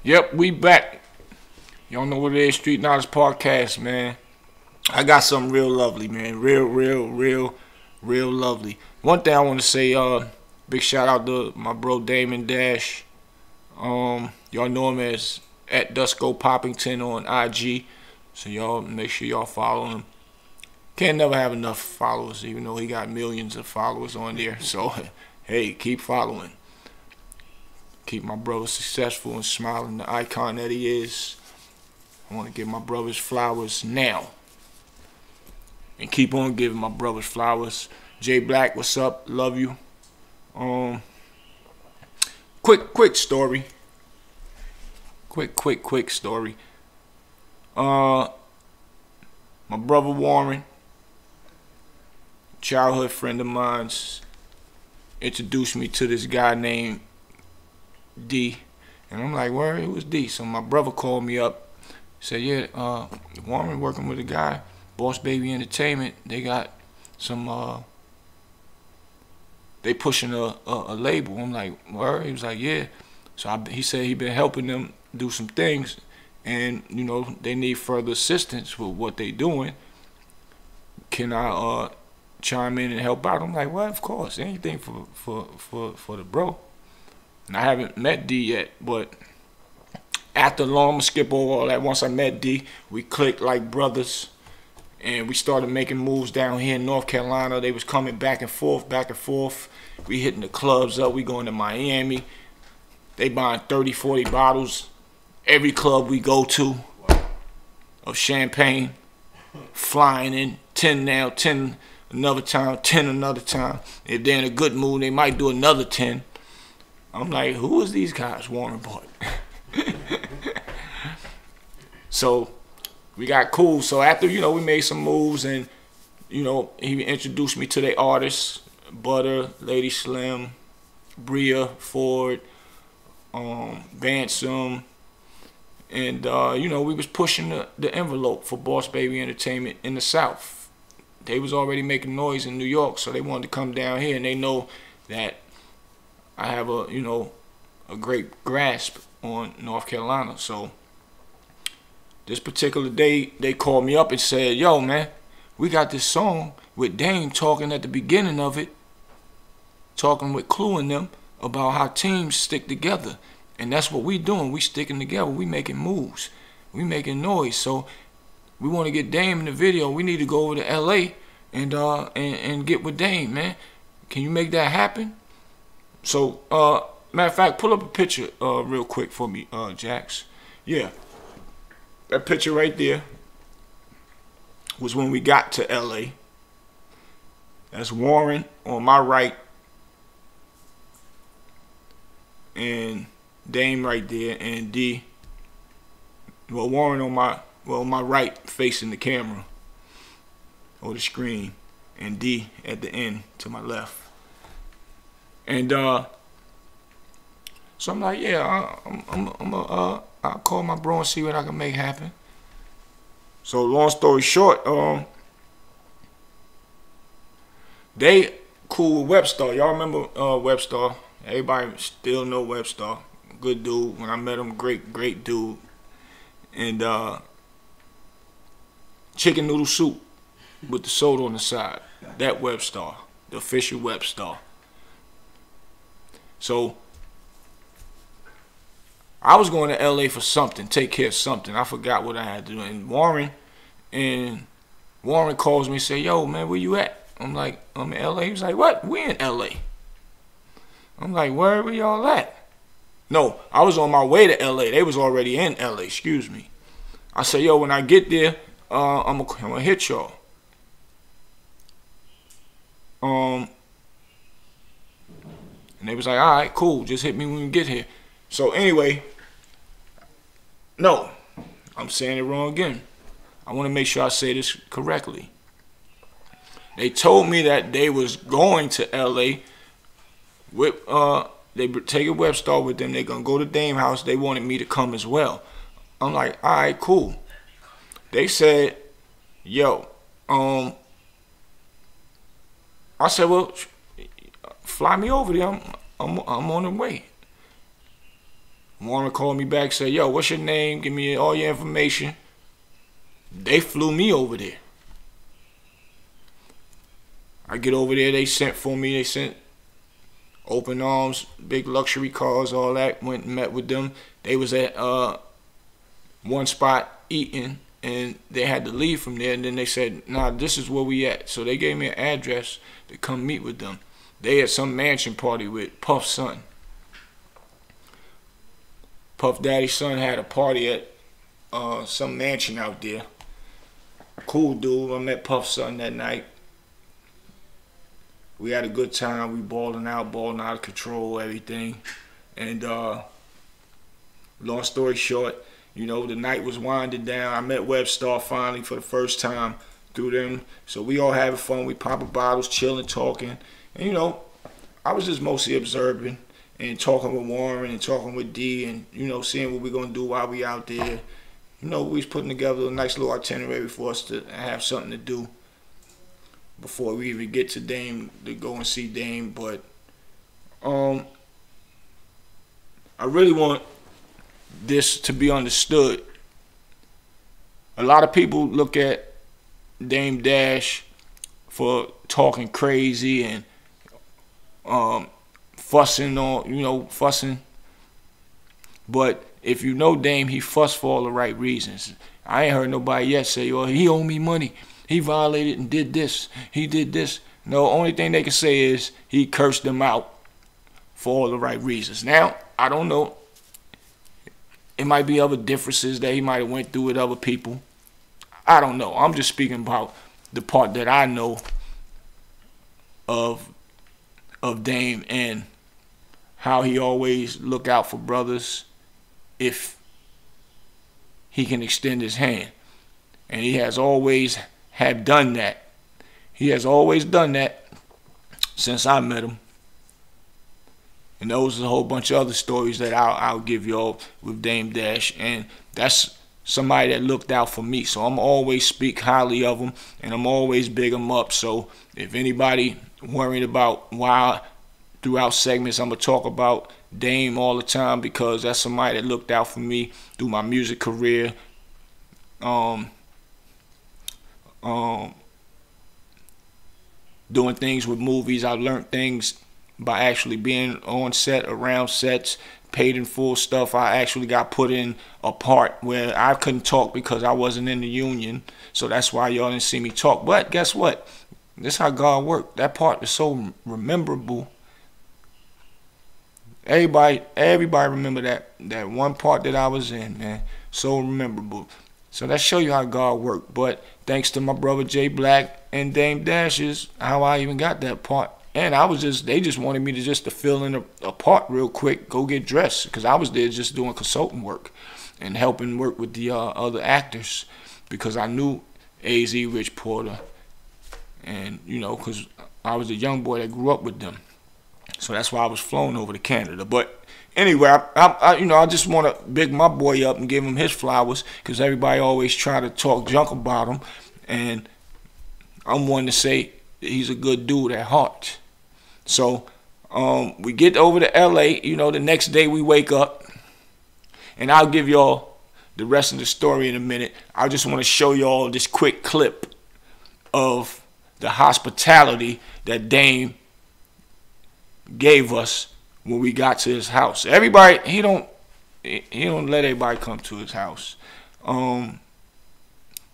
Yep, we back. Y'all know what it is, Street Knowledge Podcast, man. I got something real lovely, man. Real lovely. One thing I want to say, big shout out to my bro Damon Dash. Y'all know him as at Dusko Poppington on IG. So y'all make sure y'all follow him. Can't never have enough followers, even though he got millions of followers on there. So hey, keep following. Keep my brother successful and smiling, the icon that he is. I want to give my brothers flowers now. And keep on giving my brothers flowers. Jay Black, what's up? Love you. Quick story. Quick story. My brother Warren, childhood friend of mine's, introduced me to this guy named Dee. And I'm like, where? It was Dee. So my brother called me up. Said, yeah, Warren working with a guy, Boss Baby Entertainment. They got some, they pushing a label. I'm like, where? He was like, yeah. So he said he been helping them do some things. And, you know, they need further assistance with what they doing. Can I chime in and help out? I'm like, well, of course. Anything for the bro. And I haven't met D yet, but after long, I'm going to skip over all that. Once I met D, we clicked like brothers. And we started making moves down here in North Carolina. They was coming back and forth. We hitting the clubs up. We going to Miami. They buying 30, 40 bottles. Every club we go to of champagne. Flying in. 10 now, 10 another time, 10 another time. If they're in a good mood, they might do another 10. I'm like, who is these guys, Warren bought? So we got cool. So after, you know, we made some moves and, you know, he introduced me to their artists, Butter, Lady Slim, Bria, Ford, Bansom, and, you know, we was pushing the envelope for Boss Baby Entertainment in the South. They was already making noise in New York, so they wanted to come down here, and they know that I have a, you know, a great grasp on North Carolina. So this particular day, they called me up and said, yo, man, we got this song with Dame talking at the beginning of it, talking with Clue and them about how teams stick together. And that's what we doing. We sticking together. We making moves. We making noise. So we want to get Dame in the video. We need to go over to L.A. and get with Dame, man. Can you make that happen? So, matter of fact, pull up a picture real quick for me, Jax. Yeah. That picture right there was when we got to L.A. That's Warren on my right. And Dame right there. And D. Well, Warren on my right facing the camera. Or the screen. And D at the end to my left. And so I'm like, yeah, I'll call my bro and see what I can make happen. So long story short, they cool with Webstar. Y'all remember Webstar? Everybody still know Webstar. Good dude. When I met him, great dude. And chicken noodle soup with the soda on the side. That Webstar, the official Webstar. So I was going to L.A. for something, take care of something. I forgot what I had to do. And Warren calls me and say, yo, man, where you at? I'm like, I'm in L.A. He was like, what? We in L.A. I'm like, where y'all at? No, I was on my way to L.A. They was already in L.A., excuse me. I said, yo, when I get there, I'm gonna hit y'all. And they was like, all right, cool. Just hit me when we get here. So anyway, no, I'm saying it wrong again. I want to make sure I say this correctly. They told me that they was going to L.A. with, they take a Webstar with them. They're going to go to Dame house. They wanted me to come as well. I'm like, all right, cool. They said, yo, I said, well, fly me over there. I'm on the way. Warren called me back, said, yo, what's your name? Give me all your information. They flew me over there. I get over there, they sent for me. They sent open arms, big luxury cars, all that. Went and met with them. They was at one spot eating, and they had to leave from there. And then they said, nah, this is where we at. So they gave me an address to come meet with them. They had some mansion party with Puff's son. Puff Daddy's son had a party at some mansion out there. Cool dude. I met Puff's son that night. We had a good time. We balling out of control, everything. And long story short, you know, the night was winding down. I met Webstar finally for the first time through them. So we all having fun. We popping bottles, chilling, talking. And, you know, I was just mostly observing and talking with Warren and talking with Dee and, you know, seeing what we're going to do while we out there. You know, we was putting together a nice little itinerary for us to have something to do before we even get to Dame, to go and see Dame. But I really want this to be understood. A lot of people look at Dame Dash for talking crazy and fussing on, you know, fussing. But if you know Dame, he fussed for all the right reasons. I ain't heard nobody yet say, oh, he owed me money. He violated and did this. He did this. No, only thing they can say is he cursed them out for all the right reasons. Now, I don't know. It might be other differences that he might have went through with other people. I don't know. I'm just speaking about the part that I know of Dame and how he always look out for brothers if he can extend his hand. And he has always have done that. He has always done that since I met him. And those are a whole bunch of other stories that I'll give y'all with Dame Dash. And that's somebody that looked out for me. So I'm always speak highly of him, and I'm always big him up. So if anybody worried about why throughout segments I'm going to talk about Dame all the time, because that's somebody that looked out for me through my music career. Doing things with movies. I learned things by actually being on set, around sets, paid in full stuff. I actually got put in a part where I couldn't talk because I wasn't in the union. So that's why y'all didn't see me talk. But guess what? This is how God worked. That part is so memorable. Everybody remember that one part that I was in, man. So memorable. So that show you how God worked. But thanks to my brother Jay Black and Dame Dash is how I even got that part. And they just wanted me to fill in a part real quick, go get dressed, because I was there just doing consultant work and helping work with the other actors, because I knew AZ, Rich Porter, and you know, because I was a young boy that grew up with them. So that's why I was flown over to Canada. But anyway, I just want to big my boy up and give him his flowers, because everybody always try to talk junk about him, and I'm one to say he's a good dude at heart. So we get over to LA, you know, the next day we wake up, and I'll give y'all the rest of the story in a minute. I just want to show y'all this quick clip of the hospitality that Dame gave us when we got to his house. Everybody, he don't let everybody come to his house.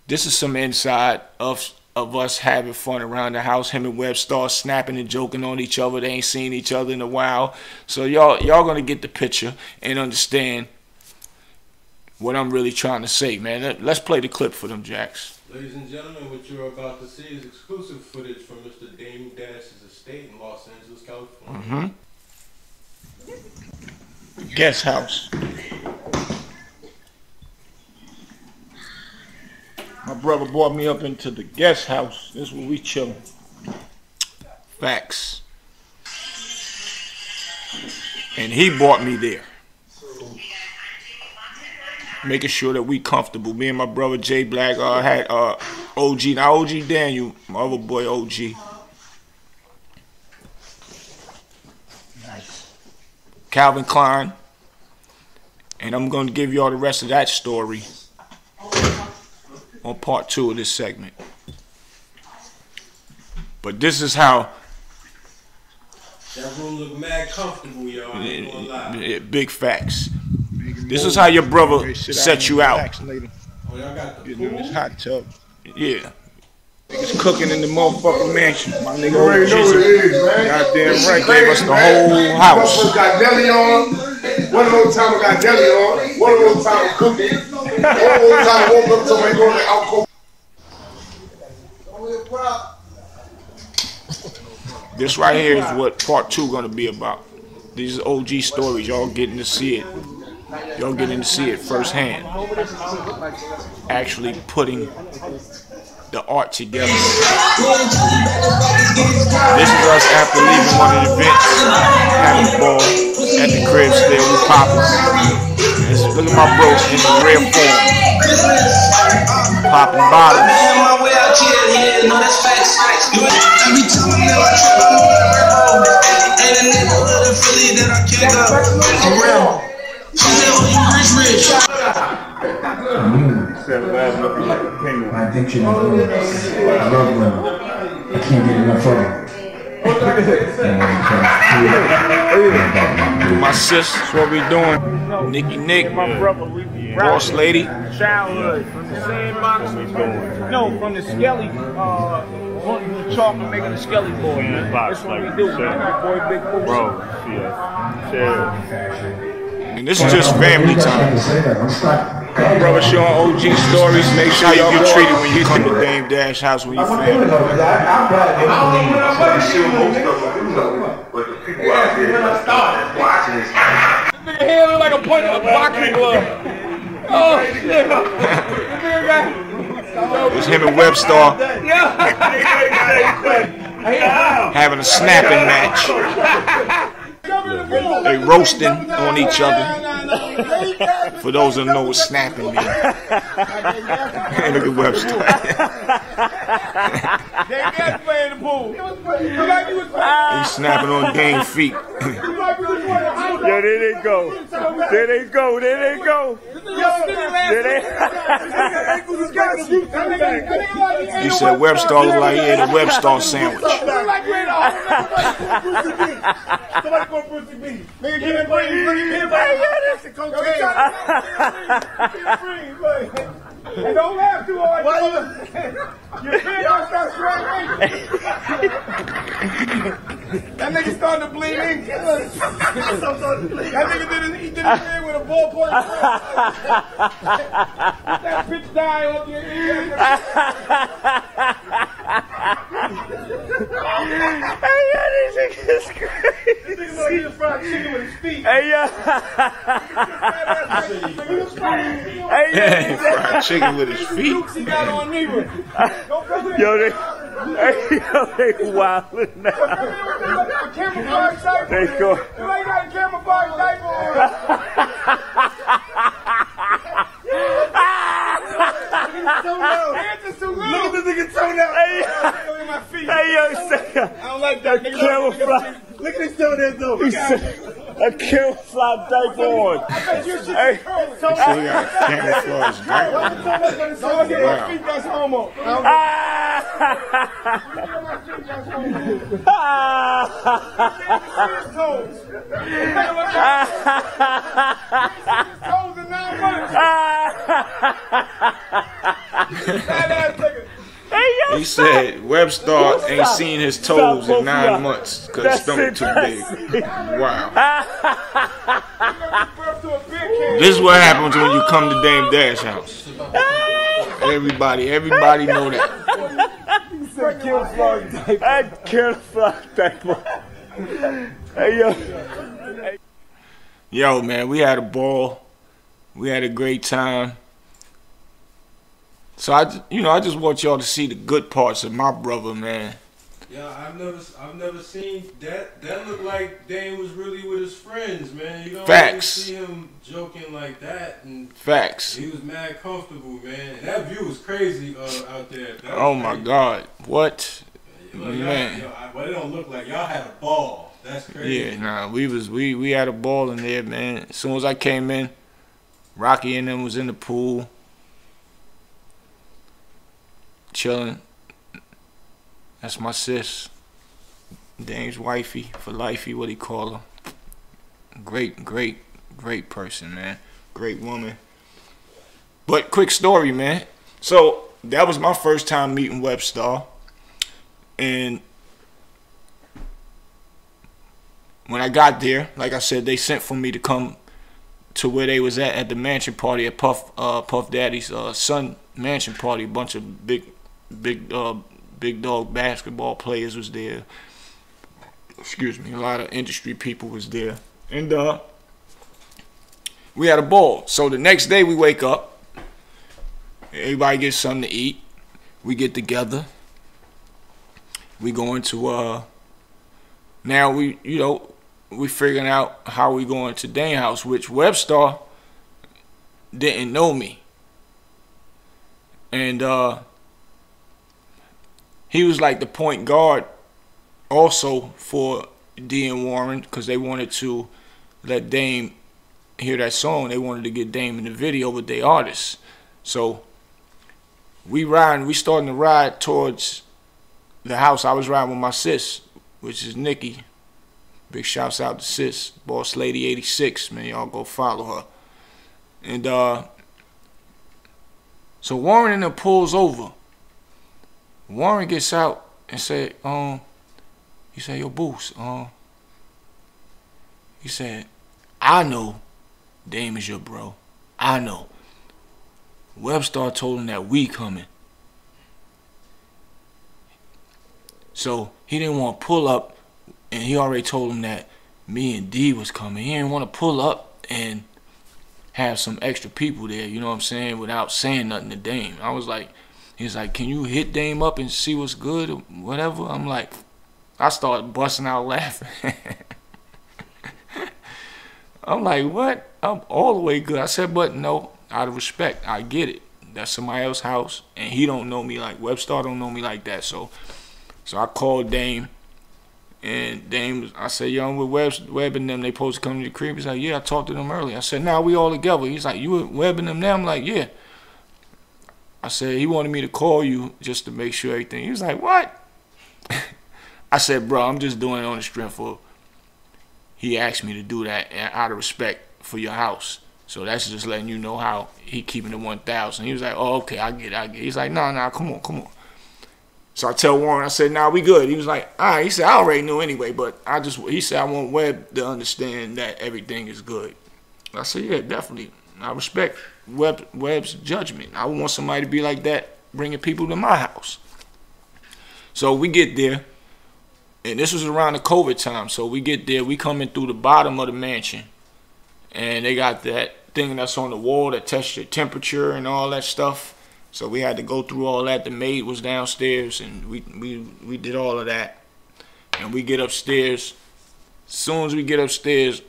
This is some inside of us having fun around the house. Him and Webstar snapping and joking on each other. They ain't seen each other in a while. So y'all gonna get the picture and understand what I'm really trying to say, man. Let's play the clip for them, Jacks. Ladies and gentlemen, what you're about to see is exclusive footage from Mr. Dame Dash's estate in Los Angeles, California. Guest house. My brother brought me up into the guest house. This is where we chilling. Facts. And he brought me there. Making sure that we comfortable. Me and my brother Jay Black had OG. Now OG Daniel, my other boy OG. Nice. Calvin Klein. And I'm going to give y'all the rest of that story on part 2 of this segment. But this is how... That room look mad comfortable, y'all. I ain't gonna lie. Big facts. This is how your brother set you out. Oh, y'all got the pool? This hot tub. Yeah. Niggas cooking in the motherfucking mansion. My nigga OG, goddamn right, gave us the whole house. One got deli on. One of those times got deli on. One of those times cooking. One of those times woke up somebody going to alcohol. This right here is what part 2 gonna be about. These are OG stories. Y'all getting to see it. Y'all getting to see it firsthand. Actually putting the art together. This is us after leaving one of the events, having a ball at the crib still. We popping. Look at my bro in the rare form. Popping bottles. My addiction. I love women. I can't get enough of them. My sis, that's what we doing. Nicky Nick, My brother, Boss Lady. Childhood from the sandbox. No, from the Skelly. Wanting to chalk and making the Skelly boy. That's what we do. Boy, big fool. Bro, yeah. And this is just family time. My brother showing OG stories. Make sure how you get treated when you come to Dame Dash house when you family. But the people out there watching this. Nigga head look like a point of a boxing glove. Oh shit. It's him and Webstar having a snapping match. They roasting on each other. For those that know what snapping means. Hey, look at Webstar. He's snapping on Dame's feet. Yo, there they go. There they go. There they go. He said Webstar looked like he ate a Webstar sandwich. And don't laugh too hard. Your friend gonna start sweating. That nigga started to bleed ink. That nigga did his thing with a ballpoint. That bitch died on your ear. Hey, yo, this nigga's crazy. This nigga like he just fried chicken with his feet. Hey, yo. Hey, yo. Fried chicken with his feet. He got on Negro. Yo, they wildin' now. They go. They got a camouflage diaper on. Look at this nigga toenail. Hey, yo, say, I don't like that nigga. Camouflage. Look at his toenail though. He said a camouflage diaper on. Hey. So he got a camouflage diaper. Wow. Feet, that's homo. Toes in 9 months. He said Webstar ain't seen his toes in 9 months because his stomach too big. Wow. This is what happens when you come to Dame Dash house. Everybody know that. That camouflage diaper. Hey, yo. Yo, man, we had a ball. We had a great time. So I just want y'all to see the good parts of my brother, man. Yeah, I've never seen that. That looked like Dane was really with his friends, man. You don't really see him joking like that. And Facts. He was mad comfortable, man. And that view was crazy out there. Oh my God, what? Man. But it don't look like y'all had a ball. That's crazy. Yeah, nah, we had a ball in there, man. As soon as I came in, Rocky and them was in the pool, chilling. That's my sis, Dame's wifey, for lifey, what he call her. Great person, man. Great woman. But quick story, man. So that was my first time meeting Webstar. And when I got there, like I said, they sent for me to come to where they was at the mansion party at Puff Daddy's son mansion party. A bunch of big dog basketball players was there. Excuse me, a lot of industry people was there. And we had a ball. So the next day we wake up, everybody gets something to eat. We get together. We go into now we figuring out how we going to Dane's house, which Webstar didn't know me. And he was like the point guard also for Dee and Warren, because they wanted to let Dame hear that song. They wanted to get Dame in the video with their artists. So we starting to ride towards the house. I was riding with my sis, which is Nikki. Big shouts out to sis, Boss Lady 86, man. Y'all go follow her. And so Warren and them pulls over. Warren gets out and said, he said, yo, Boost, he said, I know Dame is your bro. I know. Webstar told him that we coming. So he didn't want to pull up, and he already told him that me and Dee was coming. He didn't want to pull up and have some extra people there, you know what I'm saying, without saying nothing to Dame. I was like, he's like, can you hit Dame up and see what's good or whatever? I'm like, I started busting out laughing. I'm like, what? I'm all the way good. I said, but no, out of respect, I get it. That's somebody else's house, and he don't know me like Webstar don't know me like that. So I called Dame, and Dame, I said, yo, I'm with Web and them. They supposed to come to the crib. He's like, yeah, I talked to them earlier. I said, nah, we all together. He's like, you with Web and them now? I'm like, yeah. I said, he wanted me to call you just to make sure everything. He was like, what? I said, bro, I'm just doing it on the strength of, he asked me to do that out of respect for your house. So that's just letting you know how he keeping the 1,000. He was like, oh, okay, I get it. He's like, nah, come on. So I tell Warren, I said, nah, we good. He was like, all right. He said, I already knew anyway, but he said, I want Web to understand that everything is good. I said, yeah, definitely. I respect Web's judgment. I want somebody to be like that, bringing people to my house. So we get there, and this was around the COVID time. So we get there, we come in through the bottom of the mansion, and they got that thing that's on the wall that tests your temperature and all that stuff. So we had to go through all that. The maid was downstairs, and we did all of that. And we get upstairs. As soon as we get upstairs,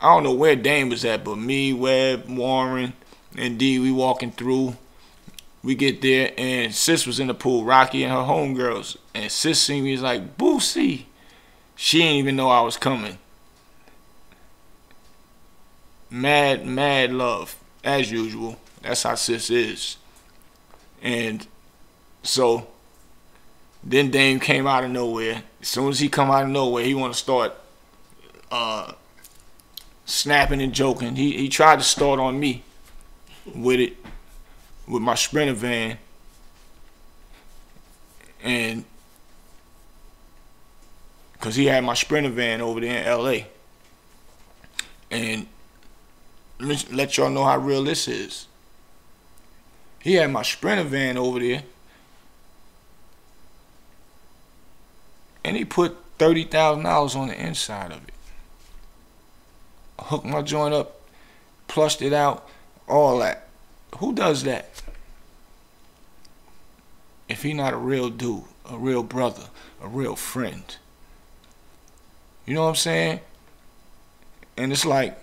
I don't know where Dame was at, but me, Web, Warren, and Dee, we walking through. We get there, and sis was in the pool, Rocky and her homegirls. And sis seen me, was like, Bootsie. She didn't even know I was coming. Mad love, as usual. That's how sis is. And so then Dame came out of nowhere. As soon as he come out of nowhere, he want to start snapping and joking. He tried to start on me with my Sprinter van, and because he had my Sprinter van over there in LA. And let y'all know how real this is. He had my Sprinter van over there, and he put $30,000 on the inside of it. Hooked my joint up, plushed it out, all that. Who does that? If he not a real dude, a real brother, a real friend. You know what I'm saying? And it's like,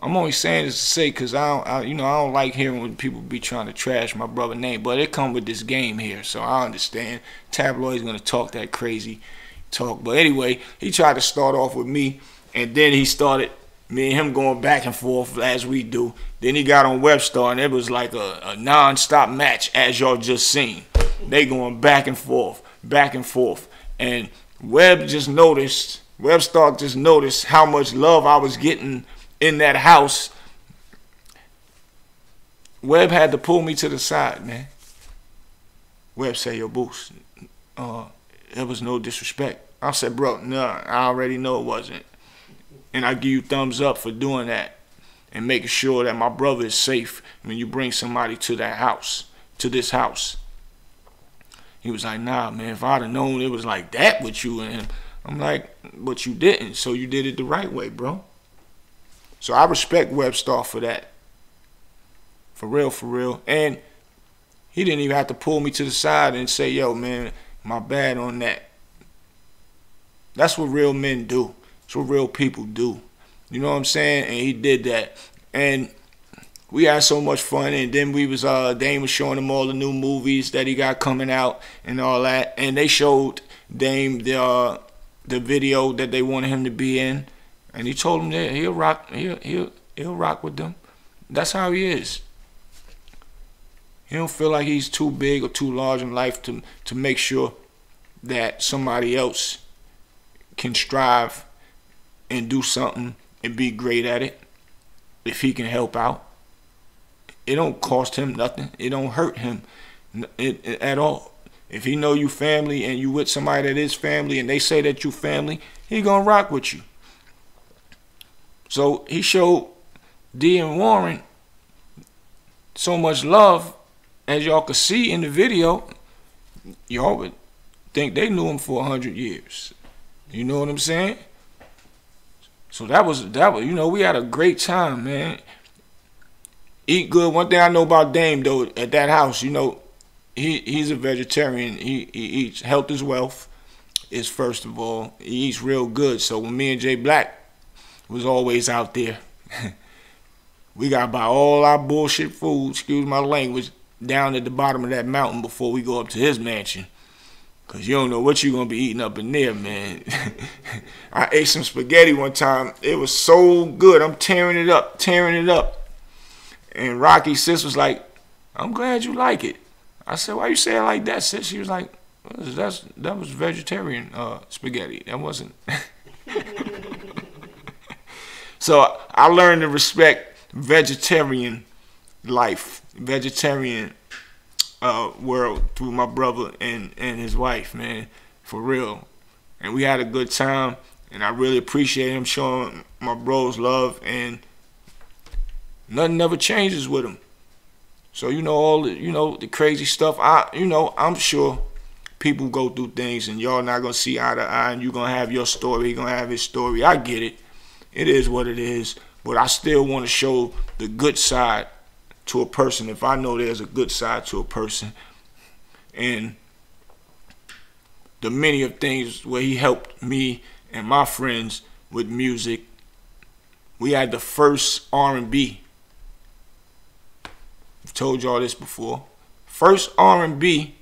I'm only saying this to say because I don't like hearing when people be trying to trash my brother's name, but it come with this game here, so I understand. Tabloid's gonna talk that crazy talk, but anyway, he tried to start off with me, and then he started Me and him going back and forth as we do. Then he got on Webstar, and it was like a non-stop match, as y'all just seen. They going back and forth, back and forth. And Webstar just noticed how much love I was getting in that house. Web had to pull me to the side, man. Web said, yo, Boost, there was no disrespect. I said, bro, nah, I already know it wasn't. And I give you thumbs up for doing that and making sure that my brother is safe when you bring somebody to that house, to this house. He was like, nah, man, if I'd have known it was like that with you and him. I'm like, but you didn't, so you did it the right way, bro. So I respect Webstar for that. For real, for real. And he didn't even have to pull me to the side and say, yo, man, my bad on that. That's what real men do. That's what real people do. You know what I'm saying? And he did that. And we had so much fun. And then we was, Dame was showing him all the new movies that he got coming out and all that. And they showed Dame the video that they wanted him to be in. And he told him that he'll rock with them. That's how he is. He don't feel like he's too big or too large in life to make sure that somebody else can strive and do something and be great at it if he can help out. It don't cost him nothing. It don't hurt him at all. If he know you family and you with somebody that is family and they say that you family, he gonna rock with you. So he showed Dee and Warren so much love, as y'all could see in the video. Y'all would think they knew him for 100 years. You know what I'm saying? So that was, you know, we had a great time, man. Eat good. One thing I know about Dame, though, at that house, you know, he's a vegetarian. He eats, health is wealth, is first of all. He eats real good. So when me and Jay Black was always out there, we got to buy all our bullshit food, excuse my language, down at the bottom of that mountain before we go up to his mansion. Because you don't know what you're going to be eating up in there, man. I ate some spaghetti one time. It was so good. I'm tearing it up, tearing it up. And Rocky's sis was like, I'm glad you like it. I said, why you say it like that, sis? She was like, that was vegetarian spaghetti. That wasn't. So I learned to respect vegetarian life, vegetarian world through my brother and his wife, man, for real. And we had a good time, and I really appreciate him showing my bros love, and nothing ever changes with him. So you know, all the, you know, the crazy stuff, I'm sure people go through things and y'all not gonna see eye to eye, and you're gonna have your story, he gonna have his story. I get it. It is what it is. But I still want to show the good side to a person if I know there's a good side to a person. And the many of things where he helped me and my friends with music. We had the first R&B. I've told y'all this before. First R&B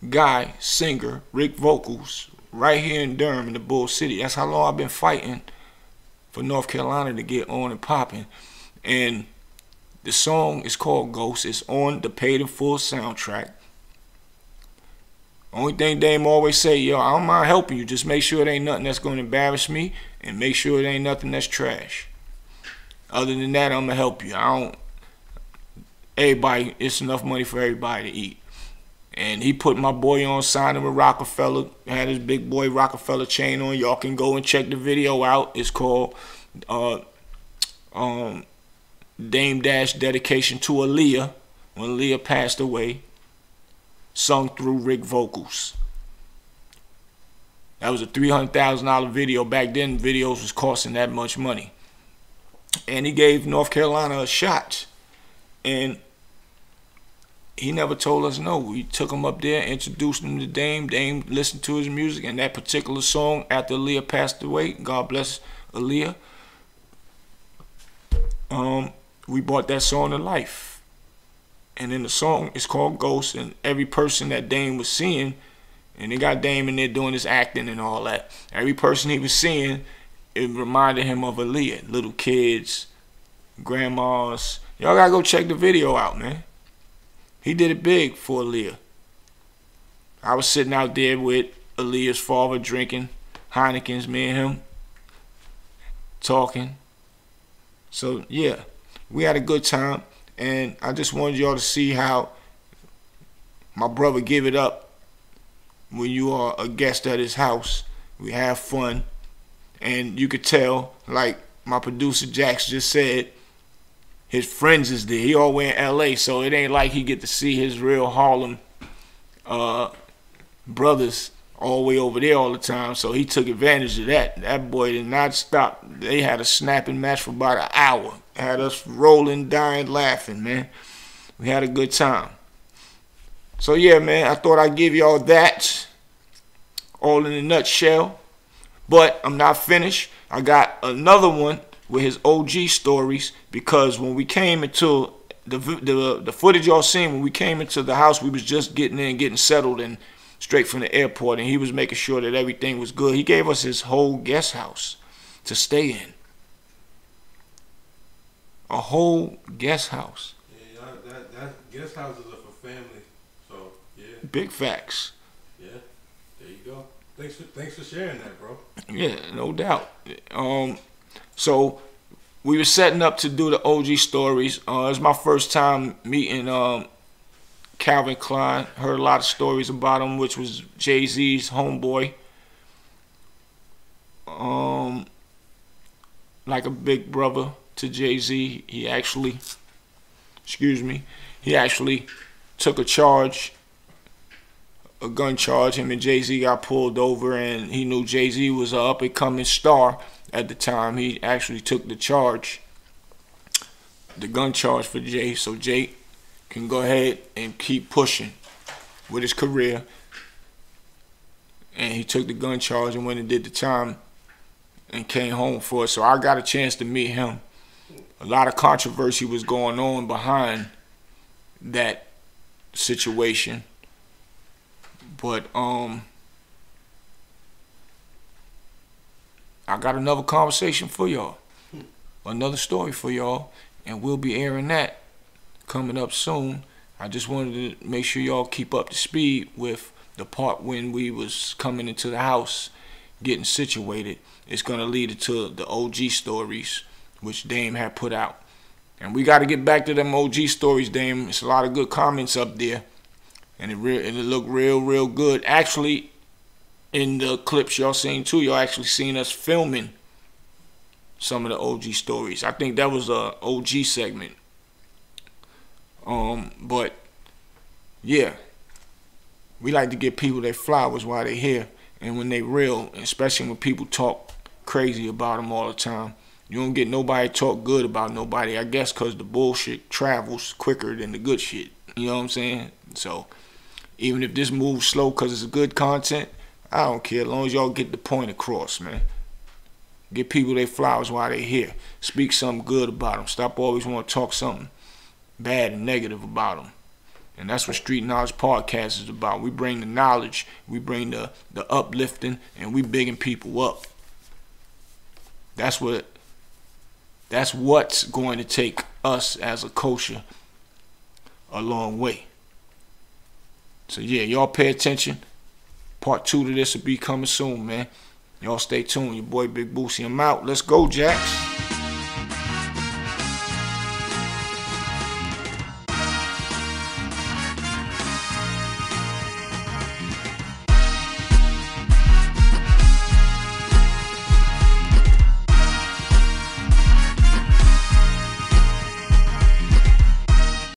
guy, singer, Rick Vocals, right here in Durham in the Bull City. That's how long I've been fighting for North Carolina to get on and popping. And the song is called Ghost. It's on the Paid in Full soundtrack. Only thing Dame always say, yo, I don't mind helping you. Just make sure it ain't nothing that's going to embarrass me, and make sure it ain't nothing that's trash. Other than that, I'm going to help you. Everybody, it's enough money for everybody to eat. And he put my boy on, signed him with Rockefeller, had his big boy Rockefeller chain on. Y'all can go and check the video out. It's called Dame Dash Dedication to Aaliyah, when Aaliyah passed away, sung through Rick Vocals. That was a $300,000 video. Back then, videos was costing that much money. And he gave North Carolina a shot. And he never told us no. We took him up there, introduced him to Dame. Dame listened to his music, and that particular song, after Aaliyah passed away, God bless Aaliyah, we brought that song to life. And then the song is called Ghost, and every person that Dame was seeing, and they got Dame in there doing his acting and all that, every person he was seeing, it reminded him of Aaliyah. Little kids, grandmas. Y'all gotta go check the video out, man. He did it big for Aaliyah. I was sitting out there with Aaliyah's father drinking Heineken's, me and him talking. So yeah, we had a good time, and I just wanted y'all to see how my brother give it up when you are a guest at his house. We have fun, and you could tell, like my producer Jax just said, his friends is there. He all the way in LA, so it ain't like he get to see his real Harlem brothers all the way over there all the time. So he took advantage of that. That boy did not stop. They had a snapping match for about an hour. Had us rolling, dying, laughing, man. We had a good time. So yeah, man, I thought I'd give y'all that all in a nutshell. But I'm not finished. I got another one with his OG stories, because when we came into the footage y'all seen, when we came into the house, we was just getting in, getting settled, and straight from the airport, and he was making sure that everything was good. He gave us his whole guest house to stay in. A whole guest house. Yeah, that guest houses are for family. So yeah. Big facts. Yeah, there you go. Thanks for sharing that, bro. Yeah, no doubt. So we were setting up to do the OG stories. It was my first time meeting Calvin Klein. Heard a lot of stories about him, which was Jay-Z's homeboy. Like a big brother to Jay-Z. He actually took a charge, a gun charge. Him and Jay-Z got pulled over, and he knew Jay-Z was an up-and-coming star at the time. He actually took the charge, the gun charge for Jay, so Jay can go ahead and keep pushing with his career. And he took the gun charge and went and did the time and came home for it. So I got a chance to meet him. A lot of controversy was going on behind that situation. But I got another conversation for y'all. Another story for y'all. And we'll be airing that coming up soon. I just wanted to make sure y'all keep up to speed with the part when we was coming into the house, getting situated. It's gonna lead into the OG stories, which Dame had put out. And we got to get back to them OG stories, Dame. It's a lot of good comments up there, and it looked real good. Actually, in the clips y'all seen too, y'all actually seen us filming some of the OG stories. I think that was a OG segment. But yeah, we like to give people their flowers while they're here, and when they real, especially when people talk crazy about them all the time. You don't get nobody talk good about nobody, I guess, because the bullshit travels quicker than the good shit. You know what I'm saying? So even if this moves slow because it's good content, I don't care, as long as y'all get the point across, man. Give people their flowers while they're here. Speak something good about them. Stop always want to talk something bad and negative about them. And that's what Street Knowledge Podcast is about. We bring the knowledge, we bring the uplifting, and we bigging people up. That's what's going to take us as a culture a long way. So yeah, y'all pay attention. Part 2 to this will be coming soon, man. Y'all stay tuned. Your boy Big Bootsie, I'm out. Let's go, Jax.